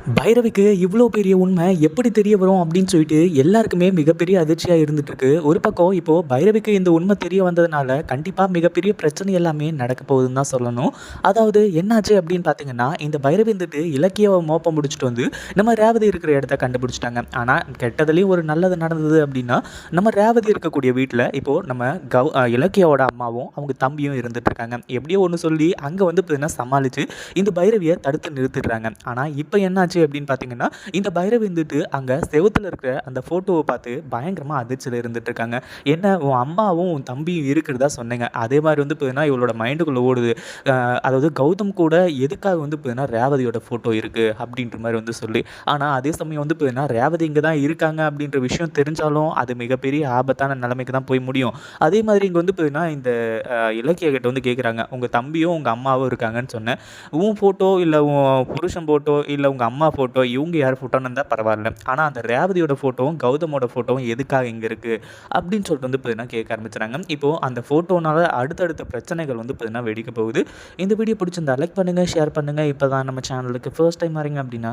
பைரவிக்கு இவ்வளோ பெரிய உண்மை எப்படி தெரிய வரும் அப்படின்னு சொல்லிட்டு எல்லாருக்குமே மிகப்பெரிய அதிர்ச்சியாக இருந்துட்டு இருக்கு. ஒரு பக்கம் இப்போ பைரவிக்கு இந்த உண்மை தெரிய வந்ததுனால கண்டிப்பாக மிகப்பெரிய பிரச்சனை எல்லாமே நடக்க போகுதுன்னு தான் சொல்லணும். அதாவது என்னாச்சு அப்படின்னு பார்த்தீங்கன்னா, இந்த பைரவி வந்துட்டு இலக்கியாவை மோப்பம் முடிச்சுட்டு வந்து நம்ம ரேவதி இருக்கிற இடத்த கண்டுபிடிச்சிட்டாங்க. ஆனால் கெட்டதுலேயும் ஒரு நல்லது நடந்தது அப்படின்னா, நம்ம ரேவதி இருக்கக்கூடிய வீட்டில் இப்போ நம்ம இலக்கியாவோட அம்மாவும் அவங்க தம்பியும் இருந்துட்டு இருக்காங்க. எப்படியோ ஒன்று சொல்லி அங்கே வந்து பார்த்தீங்கன்னா சமாளித்து இந்த பைரவியை தடுத்து நிறுத்திடுறாங்க. ஆனால் இப்போ என்னாச்சு அப்படின்னு பார்த்தீங்கன்னா, இந்த பைரவி வந்துட்டு அங்கே செவுத்துல இருக்கிற அந்த ஃபோட்டோவை பார்த்து பயங்கரமாக அதிர்ச்சியில் இருந்துட்டு இருக்காங்க. என்ன உன் அம்மாவும் உன் தம்பியும் இருக்கிறதா சொன்னீங்க, அதே மாதிரி வந்து பார்த்தீங்கன்னா இவளோட மைண்டுக்குள்ளே ஓடுது. அதாவது கௌதம் கூட எதுக்காக வந்து பார்த்தீங்கன்னா ரேவதியோட ஃபோட்டோ இருக்குது அப்படின்ற மாதிரி வந்து சொல்லி, ஆனால் அதே சமயம் வந்து பார்த்தீங்கன்னா ரேவதி இங்கே தான் இருக்காங்க அப்படின்ற விஷயம் தெரிஞ்சாலும் அது மிகப்பெரிய ஆபத்தான நிலைமைக்கு தான் போய் முடியும். அதே மாதிரி இங்கே வந்து பார்த்தீங்கன்னா இந்த இலக்கிய கிட்ட வந்து கேட்குறாங்க, உங்கள் தம்பியும் உங்கள் அம்மாவும் இருக்காங்கன்னு சொன்னேன், உன் ஃபோட்டோ இல்லை உன் புருஷன் ஃபோட்டோ இல்லை உங்கள் அம்மா ஃபோட்டோ இவங்க யார் ஃபோட்டோன்னு இருந்தால் பரவாயில்ல, ஆனால் அந்த ரேவதியோட ஃபோட்டோவும் கௌதமோட ஃபோட்டோவும் எதுக்காக இங்கே இருக்குது அப்படின்னு சொல்லிட்டு வந்து பார்த்தீங்கன்னா கேட்க ஆரம்பிச்சுறாங்க. இப்போது அந்த ஃபோட்டோனால அடுத்தடுத்த பிரச்சனைகள் வந்து பார்த்தீங்கன்னா வெடிக்க போகுது. இந்த வீடியோ பிடிச்சிருந்தா லைக் பண்ணுங்கள், ஷேர் பண்ணுங்கள். இப்போ தான் நம்ம சேனலுக்கு ஃபர்ஸ்ட் டைம் வரீங்க அப்படின்னா